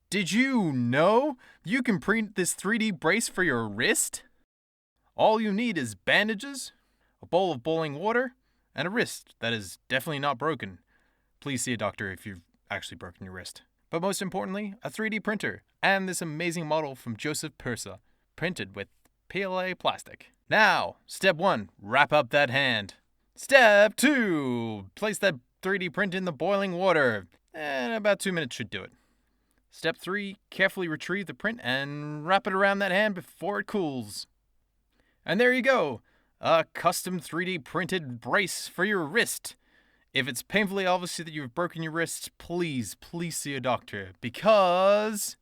Did you know you can print this 3D brace for your wrist? All you need is bandages, a bowl of boiling water, and a wrist that is definitely not broken. Please see a doctor if you've actually broken your wrist. But most importantly, a 3D printer and this amazing model from Joseph Persa, printed with PLA plastic. Now, step 1, wrap up that hand. Step 2, place that 3D print in the boiling water, and about 2 minutes should do it. Step 3, carefully retrieve the print and wrap it around that hand before it cools. And there you go, a custom 3D printed brace for your wrist. If it's painfully obvious that you've broken your wrist, please see a doctor, because